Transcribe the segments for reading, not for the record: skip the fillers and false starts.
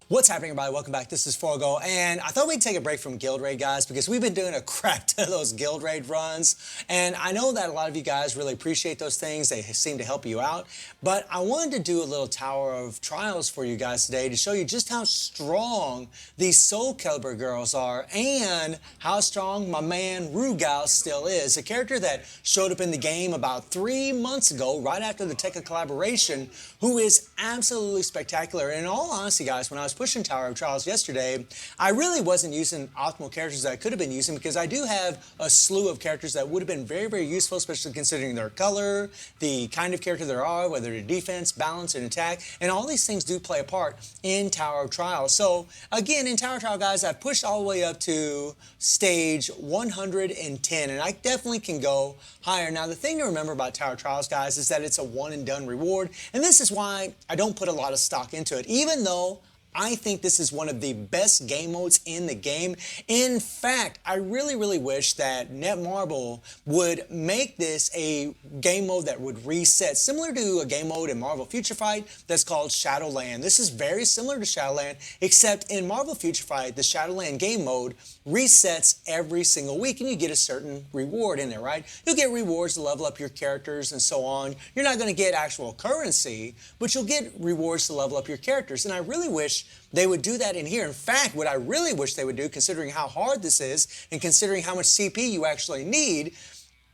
What's happening, everybody? Welcome back. This is Forgo, and I thought we'd take a break from Guild Raid, guys, because we've been doing a crap ton of those Guild Raid runs, and I know that a lot of you guys really appreciate those things. They seem to help you out, but I wanted to do a little Tower of Trials for you guys today to show you just how strong these Soul Calibur girls are and how strong my man Rugal still is, a character that showed up in the game about 3 months ago, right after the Tekka collaboration, who is absolutely spectacular. And in all honesty, guys, when I was pushing Tower of Trials yesterday, I really wasn't using optimal characters that I could have been using because I do have a slew of characters that would have been very, very useful, especially considering their color, the kind of character they are, whether they're defense, balance, and attack, and all these things do play a part in Tower of Trials. So again, in Tower of Trials, guys, I've pushed all the way up to stage 110, and I definitely can go higher. Now, the thing to remember about Tower of Trials, guys, is that it's a one and done reward, and this is why I don't put a lot of stock into it, even though I think this is one of the best game modes in the game. In fact, I really, really wish that Netmarble would make this a game mode that would reset, similar to a game mode in Marvel Future Fight that's called Shadowland. This is very similar to Shadowland, except in Marvel Future Fight, the Shadowland game mode resets every single week, and you get a certain reward in there, right? You'll get rewards to level up your characters and so on. You're not going to get actual currency, but you'll get rewards to level up your characters, and I really wish they would do that in here. In fact, what I really wish they would do, considering how hard this is and considering how much CP you actually need,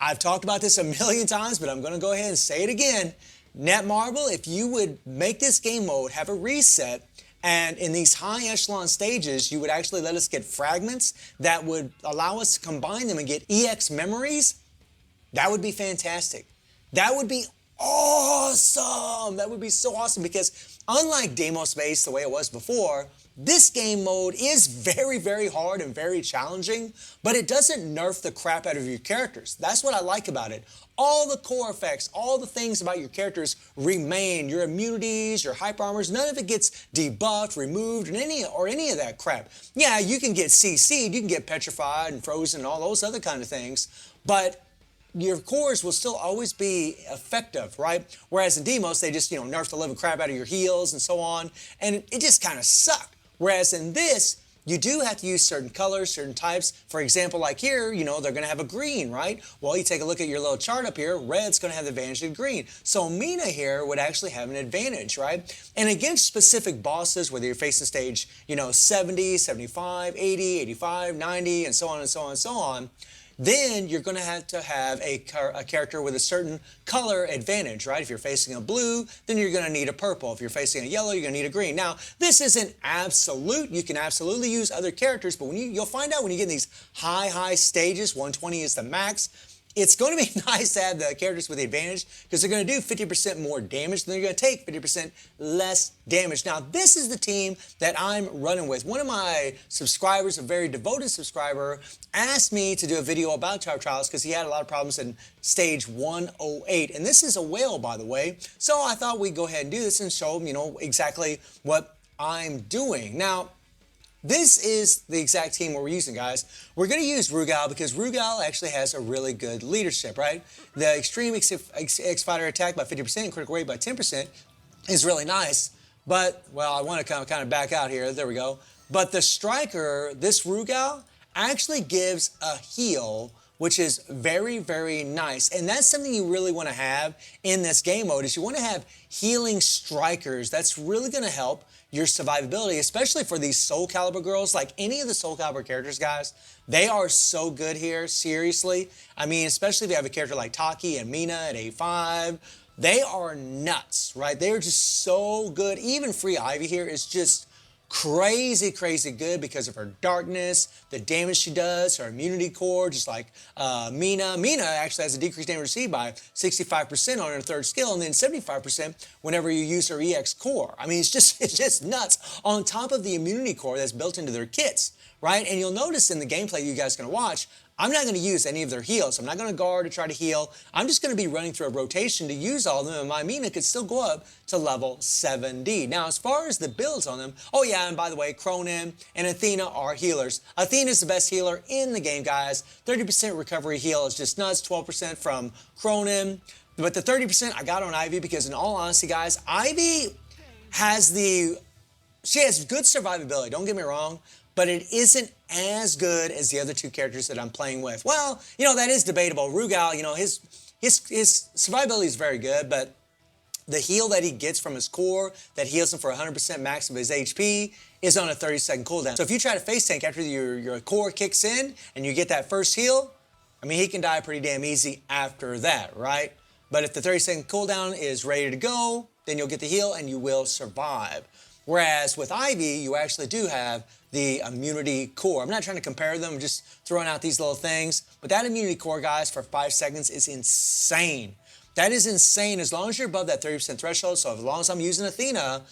I've talked about this a million times, but I'm going to go ahead and say it again. Netmarble, if you would make this game mode have a reset, and in these high echelon stages, you would actually let us get fragments that would allow us to combine them and get EX memories, that would be fantastic. That would be awesome. That would be so awesome because unlike Demo Space, the way it was before, this game mode is very, very hard and very challenging, but it doesn't nerf the crap out of your characters. That's what I like about it. All the core effects, all the things about your characters remain. Your immunities, your hyper armors, none of it gets debuffed, removed, and any of that crap. Yeah, you can get CC'd, you can get petrified and frozen and all those other kind of things, but your cores will still always be effective, right? Whereas in Demos, they just, nerf the living crap out of your heals and so on, and it just kind of sucked. Whereas in this, you do have to use certain colors, certain types. For example, like here, they're going to have a green, right? Well, you take a look at your little chart up here, red's going to have the advantage of green. So Mina here would actually have an advantage, right? And against specific bosses, whether you're facing stage, 70, 75, 80, 85, 90, and so on and so on and so on, then you're going to have a character with a certain color advantage, right? If you're facing a blue, then you're going to need a purple. If you're facing a yellow, you're going to need a green. Now, this isn't absolute. You can absolutely use other characters, but you'll find out when you get in these high stages, 120 is the max, it's going to be nice to have the characters with the advantage because they're going to do 50% more damage, and they're going to take 50% less damage. Now, this is the team that I'm running with. One of my subscribers, a very devoted subscriber, asked me to do a video about Tower Trials because he had a lot of problems in stage 108. And this is a whale, by the way. So I thought we'd go ahead and do this and show him, exactly what I'm doing. Now, this is the exact team we're using, guys. We're going to use Rugal because Rugal actually has a really good leadership, right? The extreme X-Fighter attack by 50% and critical rate by 10% is really nice. But, well, I want to kind of back out here. There we go. But the striker, this Rugal, actually gives a heal, which is very, very nice. And that's something you really want to have in this game mode, is you want to have healing strikers. That's really going to help your survivability, especially for these Soul Calibur girls. Like any of the Soul Calibur characters, guys, they are so good here, seriously. I mean, especially if you have a character like Taki and Mina at A5, they are nuts, right? They're just so good. Even Free Ivy here is just crazy, crazy good because of her darkness, the damage she does, her immunity core, just like Mina. Mina actually has a decreased damage received by 65% on her third skill, and then 75% whenever you use her EX core. I mean, it's just nuts. On top of the immunity core that's built into their kits, right? And you'll notice in the gameplay you guys are going to watch, I'm not going to use any of their heals. I'm not going to guard to try to heal. I'm just going to be running through a rotation to use all of them, and my Mina could still go up to level 7D. Now, as far as the builds on them, oh yeah, and by the way, Cronin and Athena are healers. Athena is the best healer in the game, guys. 30% recovery heal is just nuts, 12% from Cronin. But the 30% I got on Ivy because, in all honesty, guys, Ivy has the she has good survivability, don't get me wrong, but it isn't as good as the other two characters that I'm playing with. Well, that is debatable. Rugal, his survivability is very good, but the heal that he gets from his core, that heals him for 100% max of his HP, is on a 30-second cooldown. So if you try to face tank after your core kicks in and you get that first heal, I mean, he can die pretty damn easy after that, right? But if the 30-second cooldown is ready to go, then you'll get the heal and you will survive. Whereas with Ivy, you actually do have the immunity core. I'm not trying to compare them, I'm just throwing out these little things. But that immunity core, guys, for 5 seconds is insane. That is insane as long as you're above that 30% threshold. So as long as I'm using Athena,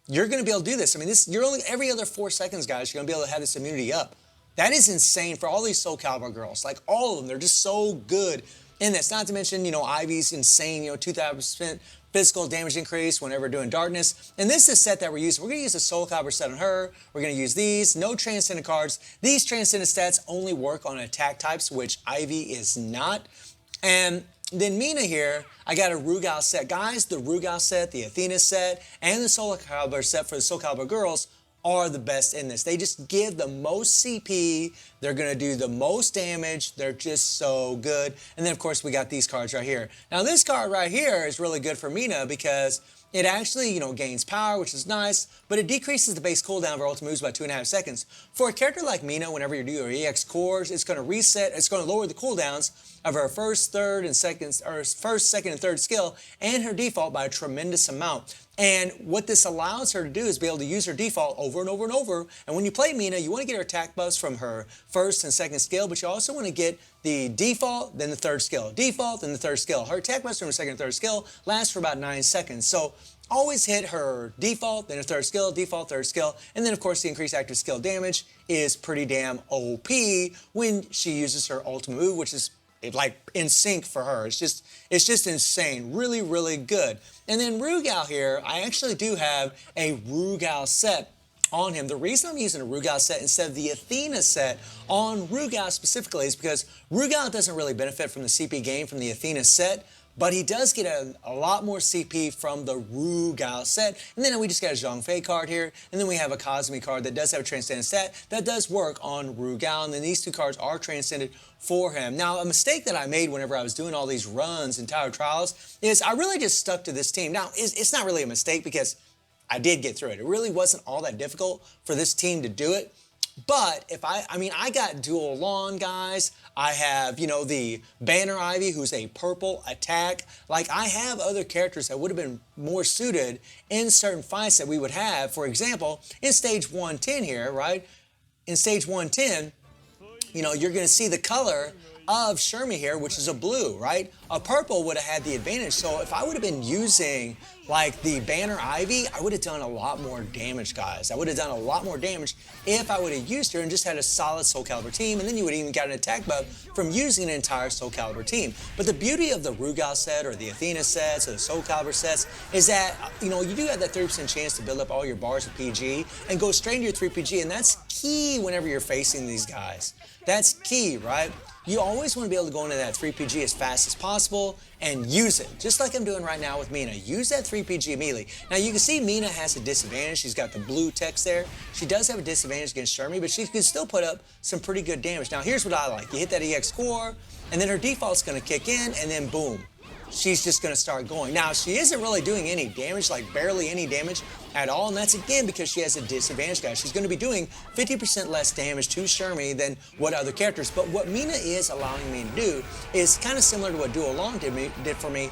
you're going to be able to do this. I mean, you're only every other 4 seconds, guys, you're going to be able to have this immunity up. That is insane for all these Soul Calibur girls. Like, all of them, they're just so good in this. Not to mention, Ivy's insane, 2,000% physical damage increase whenever doing darkness. And this is a set that we're using. We're going to use a Soul Calibur set on her. We're going to use these. No transcendent cards. These transcendent stats only work on attack types, which Ivy is not. And then Mina here, I got a Rugal set. Guys, the Rugal set, the Athena set, and the Soul Calibur set for the Soul Calibur girls are the best in this. They just give the most CP. They're going to do the most damage. They're just so good. And then, of course, we got these cards right here. Now, this card right here is really good for Mina because it actually, gains power, which is nice, but it decreases the base cooldown of her ultimate moves by 2.5 seconds. For a character like Mina, whenever you do your EX cores, it's going to reset, it's going to lower the cooldowns of her first, second, and third skill and her default by a tremendous amount. And what this allows her to do is be able to use her default over and over and over. And when you play Mina, you want to get her attack buffs from her first and second skill, but you also want to get the default, then the third skill. Default, then the third skill. Her attack buffs from her second and third skill last for about 9 seconds. So always hit her default, then her third skill, default, third skill, and then of course the increased active skill damage is pretty damn OP when she uses her ultimate move, which is like in sync for her. It's just insane. Really, really good. And then Rugal here, I actually do have a Rugal set on him. The reason I'm using a Rugal set instead of the Athena set on Rugal specifically is because Rugal doesn't really benefit from the CP gain from the Athena set, but he does get a lot more CP from the Rugal set. And then we just got a Zhang Fei card here, and then we have a Cosme card that does have a Transcendent stat that does work on Rugal, and then these two cards are Transcended for him. Now, a mistake that I made whenever I was doing all these runs in Tower Trials is I really just stuck to this team. Now, it's not really a mistake because I did get through it. It really wasn't all that difficult for this team to do it. But if I got dual lawn guys. I have, the Banner Ivy, who's a purple attack. Like, I have other characters that would have been more suited in certain fights that we would have. For example, in stage 110 here, right? In stage 110, you're going to see the color of Shermie here, which is a blue, right? A purple would have had the advantage. So if I would have been using like the Banner Ivy, I would have done a lot more damage, guys. I would have done a lot more damage if I would have used her and just had a solid Soul Calibur team, and then you would even got an attack buff from using an entire Soul Calibur team. But the beauty of the Rugal set or the Athena sets or the Soul Calibur sets is that, you do have that 30% chance to build up all your bars of PG and go straight into your 3 PG, and that's key whenever you're facing these guys. That's key, right? You always want to be able to go into that 3PG as fast as possible and use it, just like I'm doing right now with Mina. Use that 3PG immediately. Now, you can see Mina has a disadvantage. She's got the blue text there. She does have a disadvantage against Shermie, but she can still put up some pretty good damage. Now, here's what I like. You hit that EX core, and then her default's going to kick in, and then boom. She's just going to start going. Now, she isn't really doing any damage, like barely any damage at all, and that's again because she has a disadvantage, guys. She's going to be doing 50% less damage to Shermie than what other characters. But what Mina is allowing me to do is kind of similar to what Duo Long did for me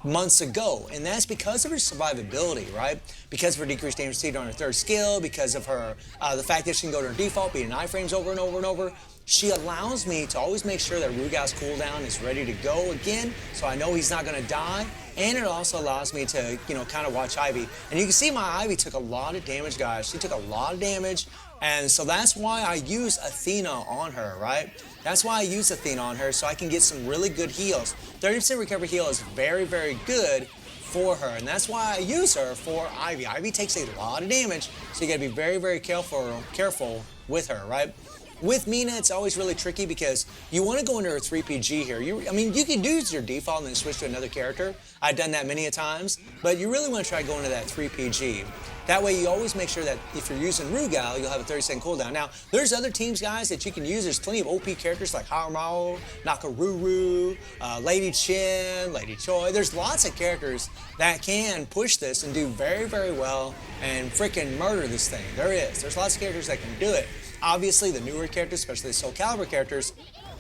months ago, and that's because of her survivability, right? Because of her decreased damage received on her third skill, because of her the fact that she can go to her default, beating iframes over and over and over. She allows me to always make sure that Rugal's cooldown is ready to go again, so I know he's not going to die. And it also allows me to, kind of watch Ivy. And you can see my Ivy took a lot of damage, guys. She took a lot of damage, and so that's why I use Athena on her, right? That's why I use Athena on her, so I can get some really good heals. 30% recovery heal is very, very good for her, and that's why I use her for Ivy. Ivy takes a lot of damage, so you got to be very, very careful with her, right? With Mina, it's always really tricky because you want to go into her 3PG here. I mean, you can use your default and then switch to another character. I've done that many a times, but you really want to try going to that 3PG. That way you always make sure that if you're using Rugal, you'll have a 30-second cooldown. Now, there's other teams, guys, that you can use. There's plenty of OP characters like Haramao, Nakaruru, Lady Chin, Lady Choi. There's lots of characters that can push this and do very, very well and freaking murder this thing. There is. There's lots of characters that can do it. Obviously, the newer characters, especially the Soul Calibur characters,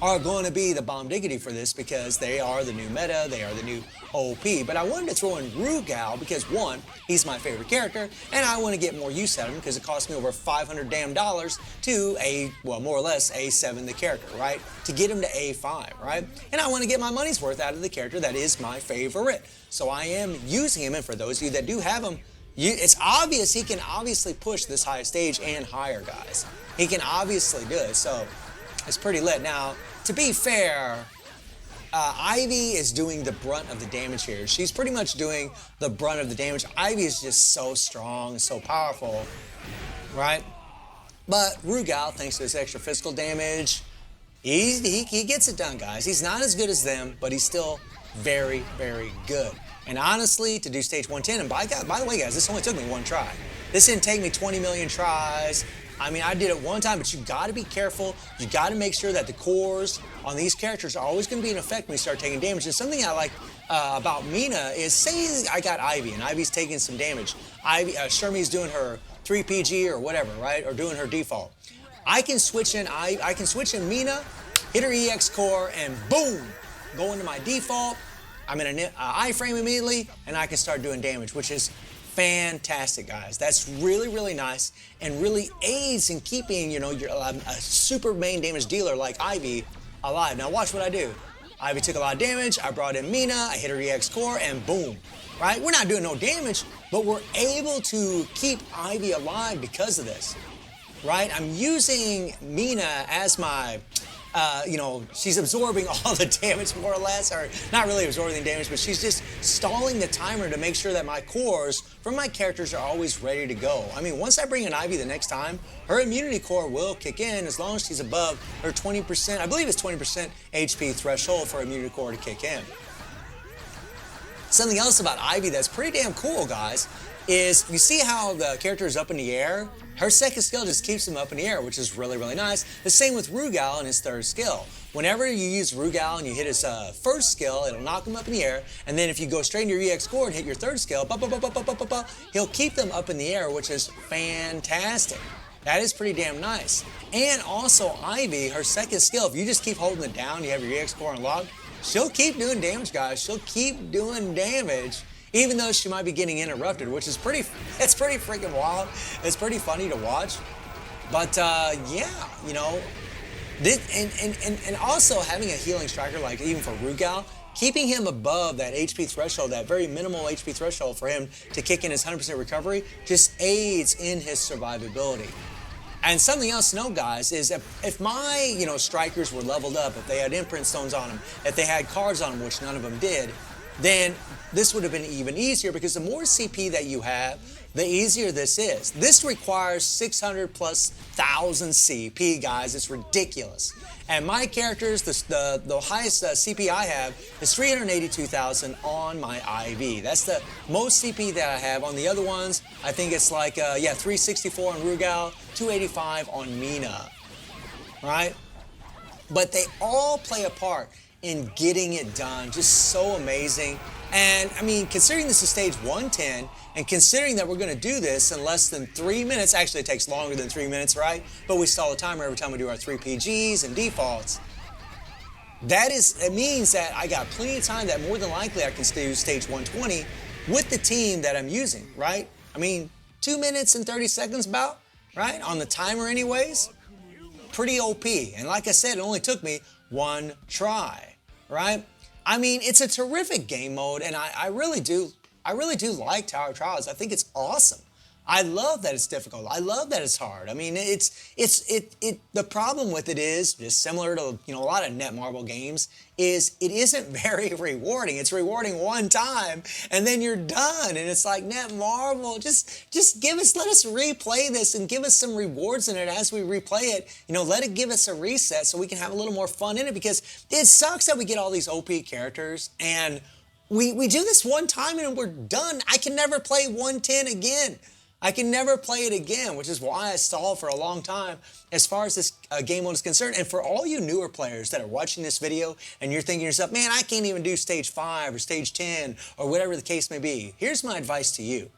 are going to be the bomb diggity for this because they are the new meta, they are the new OP. But I wanted to throw in Rugal because, one, he's my favorite character, and I want to get more use out of him because it cost me over $500 damn to well, more or less A7 the character, right? To get him to A5, right? And I want to get my money's worth out of the character that is my favorite. So I am using him, and for those of you that do have him, it's obvious he can obviously push this high stage and higher, guys. He can obviously do it, so it's pretty lit. Now, to be fair, Ivy is doing the brunt of the damage here. She's pretty much doing the brunt of the damage. Ivy is just so strong, so powerful, right? But Rugal, thanks to his extra physical damage, he gets it done, guys. He's not as good as them, but he's still very, very good. And honestly, to do stage 110, and by the way, guys, this only took me one try. This didn't take me 20 million tries. I mean, I did it one time, but you got to be careful. You got to make sure that the cores on these characters are always going to be in effect when you start taking damage. And something I like about Mina is, say I got Ivy, and Ivy's taking some damage. Shermie's doing her 3PG or whatever, right? Or doing her default. I can switch in Mina, hit her EX core, and boom, go into my default. I'm in an iframe immediately, and I can start doing damage, which is fantastic, guys. That's really, really nice and really aids in keeping, you know, a super main damage dealer like Ivy alive. Now watch what I do. Ivy took a lot of damage. I brought in Mina. I hit her EX core, and boom, right? We're not doing no damage, but we're able to keep Ivy alive because of this, right? I'm using Mina as my you know, she's absorbing all the damage more or less, or not really absorbing the damage, but she's just stalling the timer to make sure that my cores from my characters are always ready to go. I mean, once I bring in Ivy the next time, her immunity core will kick in as long as she's above her 20%, I believe it's 20% HP threshold for immunity core to kick in. Something else about Ivy that's pretty damn cool, guys, is you see how the character is up in the air? Her second skill just keeps him up in the air, which is really, really nice. The same with Rugal and his third skill. Whenever you use Rugal and you hit his first skill, it'll knock him up in the air, and then if you go straight into your EX core and hit your third skill, he'll keep them up in the air, which is fantastic. That is pretty damn nice. And also Ivy, her second skill, if you just keep holding it down, you have your EX core unlocked, she'll keep doing damage, guys. She'll keep doing damage, even though she might be getting interrupted, which is it's pretty freaking wild. It's pretty funny to watch. But yeah, you know, and also having a healing striker, like even for Rugal, keeping him above that HP threshold, that very minimal HP threshold for him to kick in his 100% recovery, just aids in his survivability. And something else to know, guys, is if my, you know, strikers were leveled up, if they had imprint stones on them, if they had cards on them, which none of them did, then this would have been even easier, because the more CP that you have, the easier this is. This requires 600 plus thousand CP, guys. It's ridiculous. And my characters, the highest CP I have is 382,000 on my IV. That's the most CP that I have. On the other ones, I think it's like, 364 on Rugal, 285 on Mina, right? But they all play a part in getting it done. Just so amazing. And I mean, considering this is stage 110, and considering that we're going to do this in less than 3 minutes, actually it takes longer than 3 minutes, right? But we stall the timer every time we do our 3PGs and defaults. It means that I got plenty of time that more than likely I can do stage 120 with the team that I'm using, right? I mean, 2 minutes and 30 seconds about, right? On the timer anyways. Pretty OP. And like I said, it only took me one try, right? I mean, it's a terrific game mode, and I really do like Tower of Trials. I think it's awesome. I love that it's difficult. I love that it's hard. I mean, the problem with it is just similar to, a lot of Netmarble games is it isn't very rewarding. It's rewarding one time and then you're done. And it's like, Netmarble, just let us replay this and give us some rewards in it as we replay it. Let it give us a reset so we can have a little more fun in it, because it sucks that we get all these OP characters and we do this one time and we're done. I can never play 110 again. I can never play it again, which is why I stalled for a long time as far as this game mode is concerned. And for all you newer players that are watching this video and you're thinking to yourself, man, I can't even do stage 5 or stage 10 or whatever the case may be, here's my advice to you.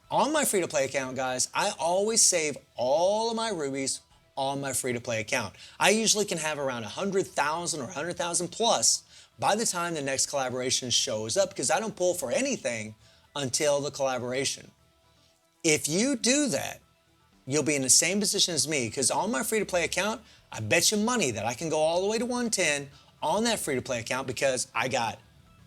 On my free-to-play account, guys, I always save all of my rubies on my free-to-play account. I usually can have around 100,000 or 100,000 plus by the time the next collaboration shows up, because I don't pull for anything until the collaboration. If you do that, you'll be in the same position as me, because on my free-to-play account, I bet you money that I can go all the way to 110 on that free-to-play account, because I got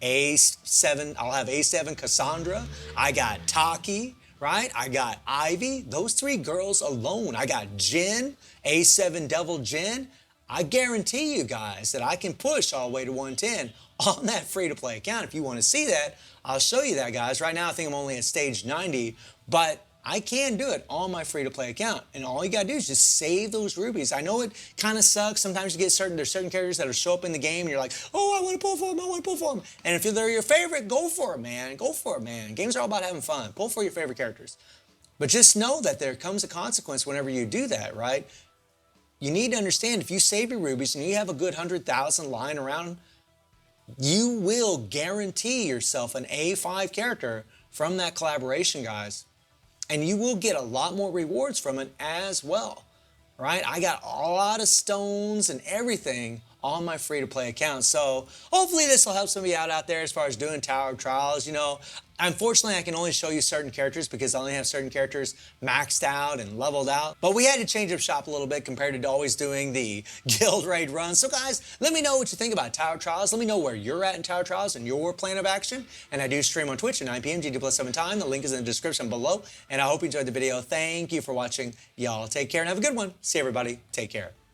A7, I'll have A7 Cassandra, I got Taki, right? I got Ivy, those 3 girls alone. I got Jen, A7 Devil Jen. I guarantee you guys that I can push all the way to 110 on that free-to-play account. If you want to see that, I'll show you that, guys. Right now, I think I'm only at stage 90, but I can do it on my free-to-play account. And all you gotta do is just save those rubies. I know it kind of sucks. Sometimes you get there's certain characters that'll show up in the game and you're like, oh, I want to pull for them, I want to pull for them. And if they're your favorite, go for it, man. Go for it, man. Games are all about having fun. Pull for your favorite characters. But just know that there comes a consequence whenever you do that, right? You need to understand, if you save your rubies and you have a good 100,000 lying around, you will guarantee yourself an A5 character from that collaboration, guys. And you will get a lot more rewards from it as well, right? I got a lot of stones and everything on my free-to-play account. So hopefully this will help some of you out there as far as doing Tower of Trials. Unfortunately, I can only show you certain characters because I only have certain characters maxed out and leveled out. But we had to change up shop a little bit compared to always doing the guild raid run. So guys, let me know what you think about Tower Trials. Let me know where you're at in Tower Trials and your plan of action. And I do stream on Twitch at 9 p.m. GD+7 time. The link is in the description below. And I hope you enjoyed the video. Thank you for watching. Y'all take care and have a good one. See everybody. Take care.